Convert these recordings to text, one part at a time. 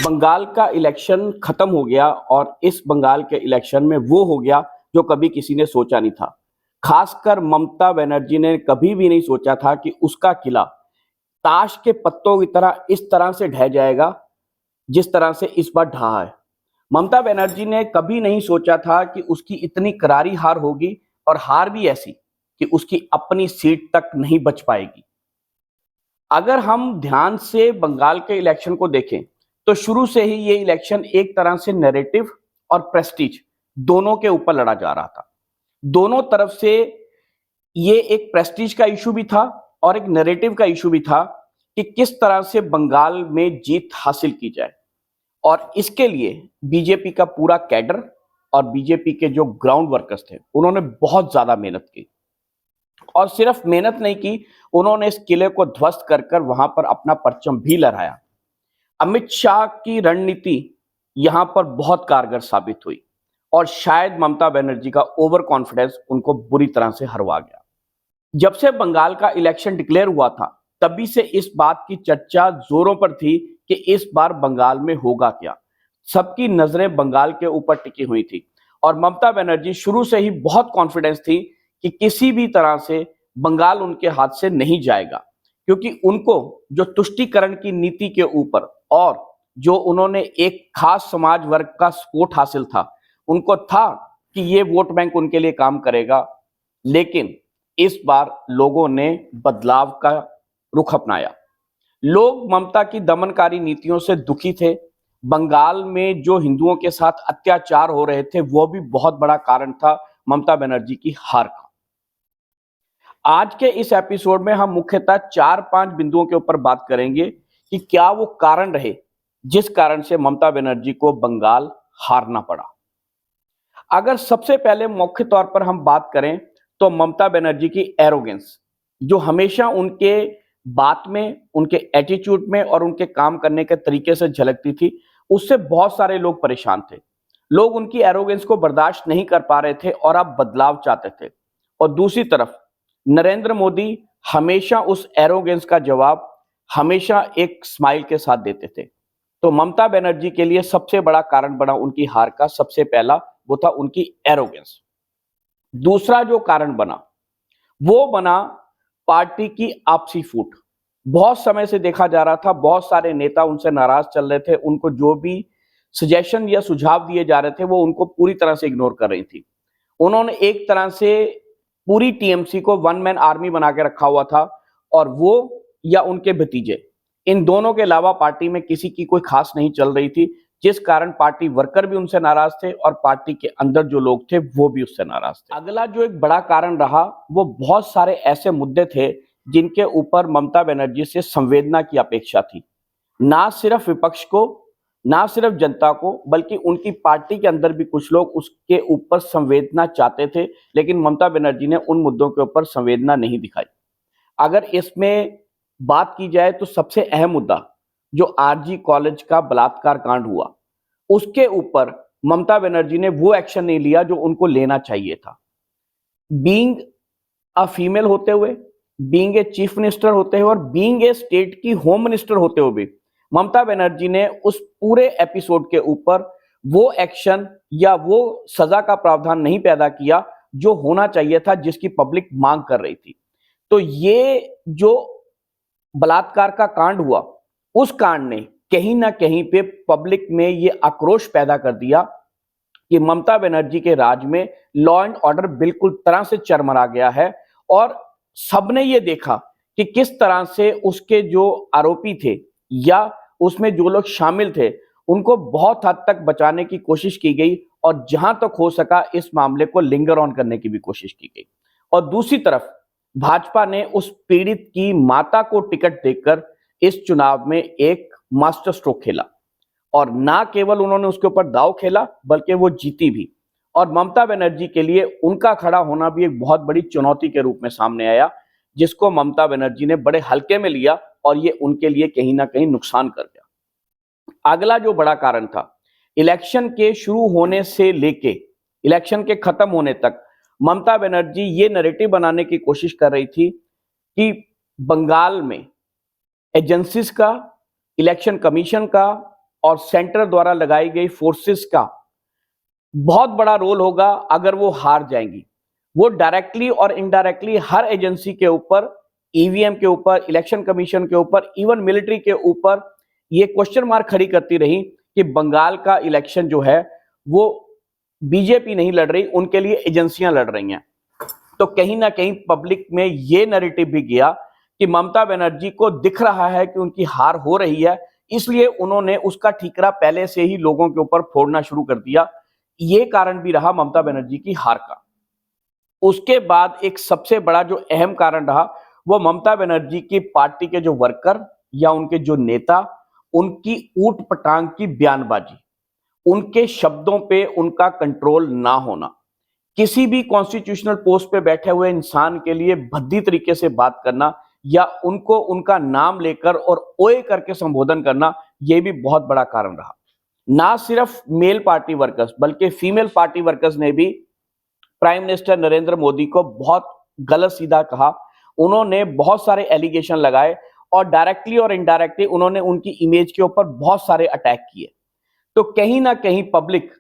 बंगाल का इलेक्शन खत्म हो गया और इस बंगाल के इलेक्शन में वो हो गया जो कभी किसी ने सोचा नहीं था। खासकर ममता बनर्जी ने कभी भी नहीं सोचा था कि उसका किला ताश के पत्तों की तरह इस तरह से ढह जाएगा जिस तरह से इस बार ढहा है। ममता बनर्जी ने कभी नहीं सोचा था कि उसकी इतनी करारी हार होगी और हार भी ऐसी कि उसकी अपनी सीट तक नहीं बच पाएगी। अगर हम ध्यान से बंगाल के इलेक्शन को देखें तो शुरू से ही ये इलेक्शन एक तरह से नैरेटिव और प्रेस्टीज दोनों के ऊपर लड़ा जा रहा था। दोनों तरफ से ये एक प्रेस्टीज का इशू भी था और एक नैरेटिव का इशू भी था कि किस तरह से बंगाल में जीत हासिल की जाए। और इसके लिए बीजेपी का पूरा कैडर और बीजेपी के जो ग्राउंड वर्कर्स थे उन्होंने बहुत ज्यादा मेहनत की और सिर्फ मेहनत नहीं की, उन्होंने इस किले को ध्वस्त कर कर वहां पर अपना परचम भी लहराया। अमित शाह की रणनीति यहां पर बहुत कारगर साबित हुई और शायद ममता बनर्जी का ओवर कॉन्फिडेंस उनको बुरी तरह से हरवा गया। जब से बंगाल का इलेक्शन डिक्लेयर हुआ था तभी से इस बात की चर्चा जोरों पर थी कि इस बार बंगाल में होगा क्या। सबकी नजरें बंगाल के ऊपर टिकी हुई थी और ममता बनर्जी शुरू से ही बहुत कॉन्फिडेंस थी कि किसी भी तरह से बंगाल उनके हाथ से नहीं जाएगा, क्योंकि उनको जो तुष्टीकरण की नीति के ऊपर और जो उन्होंने एक खास समाज वर्ग का सपोर्ट हासिल था, उनको था कि ये वोट बैंक उनके लिए काम करेगा। लेकिन इस बार लोगों ने बदलाव का रुख अपनाया। लोग ममता की दमनकारी नीतियों से दुखी थे। बंगाल में जो हिंदुओं के साथ अत्याचार हो रहे थे वो भी बहुत बड़ा कारण था ममता बनर्जी की हार का। आज के इस एपिसोड में हम मुख्यतः 4-5 बिंदुओं के ऊपर बात करेंगे कि क्या वो कारण रहे जिस कारण से ममता बनर्जी को बंगाल हारना पड़ा। अगर सबसे पहले मुख्य तौर पर हम बात करें तो ममता बनर्जी की एरोगेंस, जो हमेशा उनके बात में, उनके एटीट्यूड में और उनके काम करने के तरीके से झलकती थी, उससे बहुत सारे लोग परेशान थे। लोग उनकी एरोगेंस को बर्दाश्त नहीं कर पा रहे थे और अब बदलाव चाहते थे। और दूसरी तरफ नरेंद्र मोदी हमेशा उस एरोगेंस का जवाब हमेशा एक स्माइल के साथ देते थे। तो ममता बनर्जी के लिए सबसे बड़ा कारण बना उनकी हार का, सबसे पहला वो था उनकी एरोगेंस। दूसरा जो कारण बना वो बना पार्टी की आपसी फूट। बहुत समय से देखा जा रहा था, बहुत सारे नेता उनसे नाराज चल रहे थे। उनको जो भी सजेशन या सुझाव दिए जा रहे थे वो उनको पूरी तरह से इग्नोर कर रही थी। उन्होंने एक तरह से पूरी टीएमसी को वन मैन आर्मी बना के रखा हुआ था और वो या उनके भतीजे, इन दोनों के अलावा पार्टी में किसी की कोई खास नहीं चल रही थी, जिस कारण पार्टी वर्कर भी उनसे नाराज थे और पार्टी के अंदर जो लोग थे वो भी उससे नाराज थे। अगला जो एक बड़ा कारण रहा वो बहुत सारे ऐसे मुद्दे थे जिनके ऊपर ममता बनर्जी से संवेदना की अपेक्षा थी। ना सिर्फ विपक्ष को, ना सिर्फ जनता को, बल्कि उनकी पार्टी के अंदर भी कुछ लोग उसके ऊपर संवेदना चाहते थे, लेकिन ममता बनर्जी ने उन मुद्दों के ऊपर संवेदना नहीं दिखाई। अगर इसमें बात की जाए तो सबसे अहम मुद्दा जो आरजी कॉलेज का बलात्कार कांड हुआ, उसके ऊपर ममता बनर्जी ने वो एक्शन नहीं लिया जो उनको लेना चाहिए था। बीइंग अ फीमेल होते हुए, बीइंग ए चीफ मिनिस्टर होते हुए और बीइंग ए स्टेट की होम मिनिस्टर होते हुए भी ममता बनर्जी ने उस पूरे एपिसोड के ऊपर वो एक्शन या वो सजा का प्रावधान नहीं पैदा किया जो होना चाहिए था, जिसकी पब्लिक मांग कर रही थी। तो ये जो बलात्कार का कांड हुआ, उस कांड ने कहीं ना कहीं पे पब्लिक में ये आक्रोश पैदा कर दिया कि ममता बनर्जी के राज में लॉ एंड ऑर्डर बिल्कुल तरह से चरमरा गया है। और सबने ये देखा कि किस तरह से उसके जो आरोपी थे या उसमें जो लोग शामिल थे उनको बहुत हद तक बचाने की कोशिश की गई और जहां तक हो सका इस मामले को लिंगर ऑन करने की भी कोशिश की गई। और दूसरी तरफ भाजपा ने उस पीड़ित की माता को टिकट देकर इस चुनाव में एक मास्टर स्ट्रोक खेला और ना केवल उन्होंने उसके ऊपर दांव खेला बल्कि वो जीती भी। और ममता बनर्जी के लिए उनका खड़ा होना भी एक बहुत बड़ी चुनौती के रूप में सामने आया, जिसको ममता बनर्जी ने बड़े हल्के में लिया और ये उनके लिए कहीं ना कहीं नुकसान कर गया। अगला जो बड़ा कारण था, इलेक्शन के शुरू होने से लेके इलेक्शन के खत्म होने तक ममता बनर्जी ये नैरेटिव बनाने की कोशिश कर रही थी कि बंगाल में एजेंसीज का, इलेक्शन कमीशन का और सेंटर द्वारा लगाई गई फोर्सेस का बहुत बड़ा रोल होगा अगर वो हार जाएंगी। वो डायरेक्टली और इनडायरेक्टली हर एजेंसी के ऊपर, ईवीएम के ऊपर, इलेक्शन कमीशन के ऊपर, इवन मिलिट्री के ऊपर ये क्वेश्चन मार्क खड़ी करती रही कि बंगाल का इलेक्शन जो है वो बीजेपी नहीं लड़ रही, उनके लिए एजेंसियां लड़ रही हैं। तो कहीं ना कहीं पब्लिक में ये नैरेटिव भी गया कि ममता बनर्जी को दिख रहा है कि उनकी हार हो रही है, इसलिए उन्होंने उसका ठीकरा पहले से ही लोगों के ऊपर फोड़ना शुरू कर दिया। ये कारण भी रहा ममता बनर्जी की हार का। उसके बाद एक सबसे बड़ा जो अहम कारण रहा वो ममता बनर्जी की पार्टी के जो वर्कर या उनके जो नेता, उनकी ऊट पटांग की बयानबाजी, उनके शब्दों पे उनका कंट्रोल ना होना, किसी भी कॉन्स्टिट्यूशनल पोस्ट पे बैठे हुए इंसान के लिए भद्दी तरीके से बात करना या उनको उनका नाम लेकर और ओए करके संबोधन करना, यह भी बहुत बड़ा कारण रहा। ना सिर्फ मेल पार्टी वर्कर्स बल्कि फीमेल पार्टी वर्कर्स ने भी प्राइम मिनिस्टर नरेंद्र मोदी को बहुत गलत सीधा कहा। उन्होंने बहुत सारे एलिगेशन लगाए और डायरेक्टली और इनडायरेक्टली उन्होंने उनकी इमेज के ऊपर बहुत सारे अटैक किए। तो कहीं ना कहीं पब्लिक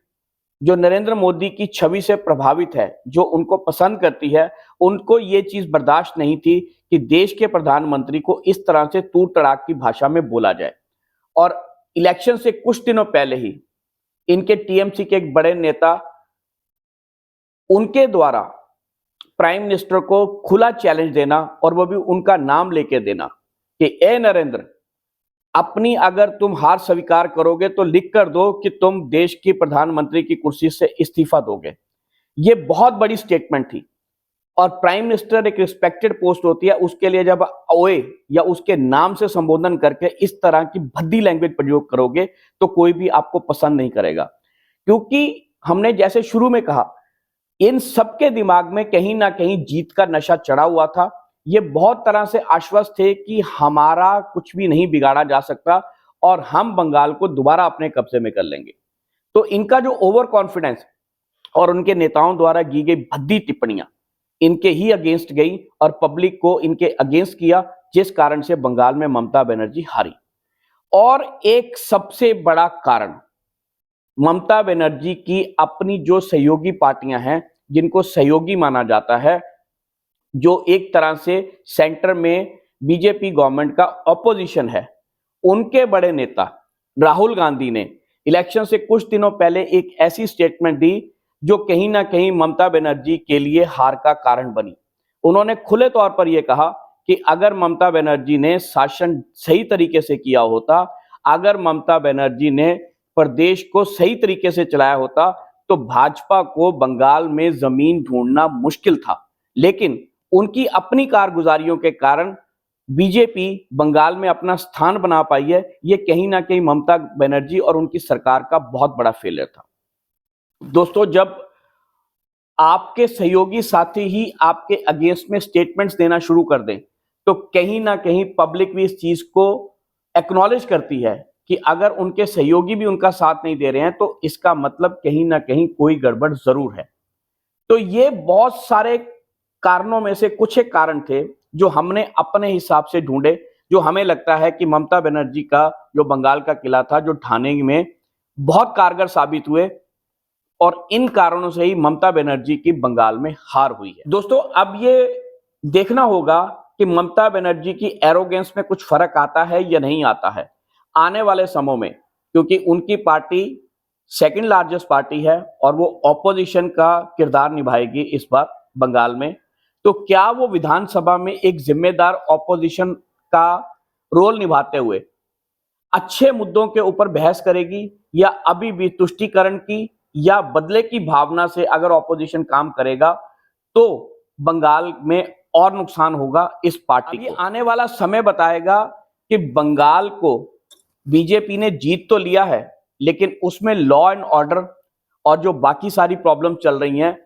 जो नरेंद्र मोदी की छवि से प्रभावित है, जो उनको पसंद करती है, उनको ये चीज बर्दाश्त नहीं थी कि देश के प्रधानमंत्री को इस तरह से तूड़ तड़ाक की भाषा में बोला जाए। और इलेक्शन से कुछ दिनों पहले ही इनके टीएमसी के एक बड़े नेता, उनके द्वारा प्राइम मिनिस्टर को खुला चैलेंज देना और वो भी उनका नाम लेके देना कि ए नरेंद्र, अपनी अगर तुम हार स्वीकार करोगे तो लिख कर दो कि तुम देश की प्रधानमंत्री की कुर्सी से इस्तीफा दोगे। ये बहुत बड़ी स्टेटमेंट थी। और प्राइम मिनिस्टर एक रिस्पेक्टेड पोस्ट होती है, उसके लिए जब ओए या उसके नाम से संबोधन करके इस तरह की भद्दी लैंग्वेज प्रयोग करोगे तो कोई भी आपको पसंद नहीं करेगा। क्योंकि हमने जैसे शुरू में कहा, इन सबके दिमाग में कहीं ना कहीं जीत का नशा चढ़ा हुआ था। ये बहुत तरह से आश्वस्त थे कि हमारा कुछ भी नहीं बिगाड़ा जा सकता और हम बंगाल को दोबारा अपने कब्जे में कर लेंगे। तो इनका जो ओवर कॉन्फिडेंस और उनके नेताओं द्वारा की गई भद्दी टिप्पणियां इनके ही अगेंस्ट गई और पब्लिक को इनके अगेंस्ट किया, जिस कारण से बंगाल में ममता बनर्जी हारी। और एक सबसे बड़ा कारण ममता बनर्जी की अपनी जो सहयोगी पार्टियां हैं, जिनको सहयोगी माना जाता है, जो एक तरह से सेंटर में बीजेपी गवर्नमेंट का ऑपोजिशन है, उनके बड़े नेता राहुल गांधी ने इलेक्शन से कुछ दिनों पहले एक ऐसी स्टेटमेंट दी जो कहीं ना कहीं ममता बनर्जी के लिए हार का कारण बनी। उन्होंने खुले तौर पर यह कहा कि अगर ममता बनर्जी ने शासन सही तरीके से किया होता, अगर ममता बनर्जी ने प्रदेश को सही तरीके से चलाया होता तो भाजपा को बंगाल में जमीन ढूंढना मुश्किल था। लेकिन उनकी अपनी कारगुजारियों के कारण बीजेपी बंगाल में अपना स्थान बना पाई है। ये कहीं ना कहीं ममता बनर्जी और उनकी सरकार का बहुत बड़ा फेलियर था। दोस्तों, जब आपके सहयोगी साथी ही आपके अगेंस्ट में स्टेटमेंट्स देना शुरू कर दें तो कहीं ना कहीं पब्लिक भी इस चीज को एक्नॉलेज करती है कि अगर उनके सहयोगी भी उनका साथ नहीं दे रहे हैं तो इसका मतलब कहीं ना कहीं कोई गड़बड़ जरूर है। तो ये बहुत सारे कारणों में से कुछ एक कारण थे जो हमने अपने हिसाब से ढूंढे, जो हमें लगता है कि ममता बनर्जी का जो बंगाल का किला था, जो ढाने में बहुत कारगर साबित हुए और इन कारणों से ही ममता बनर्जी की बंगाल में हार हुई है। दोस्तों, अब ये देखना होगा कि ममता बनर्जी की एरोगेंस में कुछ फर्क आता है या नहीं आता है आने वाले समय में, क्योंकि उनकी पार्टी सेकंड लार्जेस्ट पार्टी है और वो ऑपोजिशन का किरदार निभाएगी इस बार बंगाल में। तो क्या वो विधानसभा में एक जिम्मेदार ऑपोजिशन का रोल निभाते हुए अच्छे मुद्दों के ऊपर बहस करेगी या अभी भी तुष्टीकरण की या बदले की भावना से अगर ऑपोजिशन काम करेगा तो बंगाल में और नुकसान होगा इस पार्टी को। आने वाला समय बताएगा कि बंगाल को बीजेपी ने जीत तो लिया है, लेकिन उसमें लॉ एंड ऑर्डर और जो बाकी सारी प्रॉब्लम चल रही हैं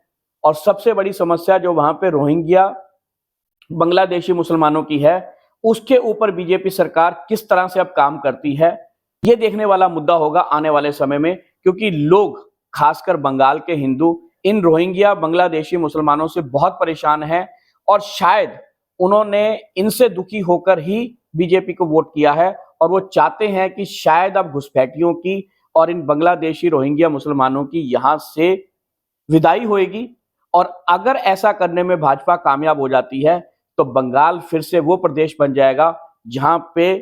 और सबसे बड़ी समस्या जो वहां पे रोहिंग्या बांग्लादेशी मुसलमानों की है, उसके ऊपर बीजेपी सरकार किस तरह से अब काम करती है, ये देखने वाला मुद्दा होगा आने वाले समय में। क्योंकि लोग, खासकर बंगाल के हिंदू, इन रोहिंग्या बांग्लादेशी मुसलमानों से बहुत परेशान हैं और शायद उन्होंने इनसे दुखी होकर ही बीजेपी को वोट किया है और वो चाहते हैं कि शायद अब घुसपैठियों की और इन बांग्लादेशी रोहिंग्या मुसलमानों की यहाँ से विदाई होएगी। और अगर ऐसा करने में भाजपा कामयाब हो जाती है तो बंगाल फिर से वो प्रदेश बन जाएगा जहां पे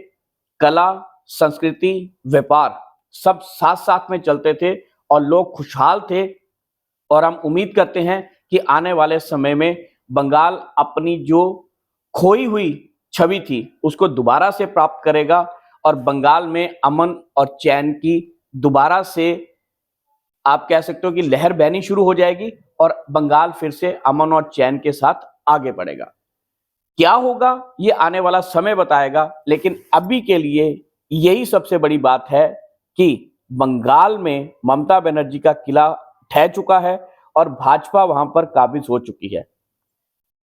कला, संस्कृति, व्यापार सब साथ साथ में चलते थे और लोग खुशहाल थे। और हम उम्मीद करते हैं कि आने वाले समय में बंगाल अपनी जो खोई हुई छवि थी उसको दोबारा से प्राप्त करेगा और बंगाल में अमन और चैन की दोबारा से आप कह सकते हो कि लहर बहनी शुरू हो जाएगी और बंगाल फिर से अमन और चैन के साथ आगे बढ़ेगा। क्या होगा ये आने वाला समय बताएगा, लेकिन अभी के लिए यही सबसे बड़ी बात है कि बंगाल में ममता बनर्जी का किला ढह चुका है और भाजपा वहां पर काबिज हो चुकी है।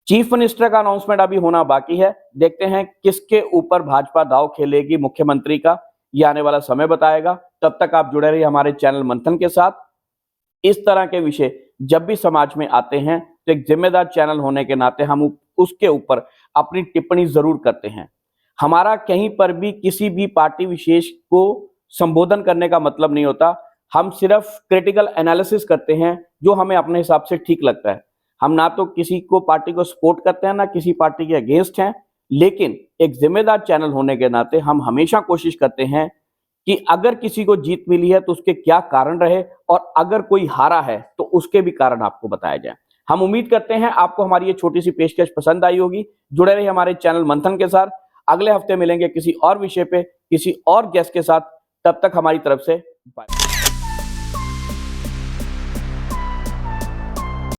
चीफ मिनिस्टर का अनाउंसमेंट अभी होना बाकी है। देखते हैं किसके ऊपर भाजपा दांव खेलेगी मुख्यमंत्री का, ये आने वाला समय बताएगा। तब तक आप जुड़े रहिए हमारे चैनल मंथन के साथ। इस तरह के विषय जब भी समाज में आते हैं तो एक जिम्मेदार चैनल होने के नाते हम उसके ऊपर अपनी टिप्पणी जरूर करते हैं। हमारा कहीं पर भी किसी भी पार्टी विशेष को संबोधन करने का मतलब नहीं होता। हम सिर्फ क्रिटिकल एनालिसिस करते हैं जो हमें अपने हिसाब से ठीक लगता है। हम ना तो किसी को पार्टी को सपोर्ट करते हैं ना किसी पार्टी के अगेंस्ट हैं, लेकिन एक जिम्मेदार चैनल होने के नाते हम हमेशा कोशिश करते हैं कि अगर किसी को जीत मिली है तो उसके क्या कारण रहे और अगर कोई हारा है तो उसके भी कारण आपको बताया जाए। हम उम्मीद करते हैं आपको हमारी ये छोटी सी पेशकश पसंद आई होगी। जुड़े रहिए हमारे चैनल मंथन के साथ। अगले हफ्ते मिलेंगे किसी और विषय पे किसी और गेस्ट के साथ। तब तक हमारी तरफ से बाय।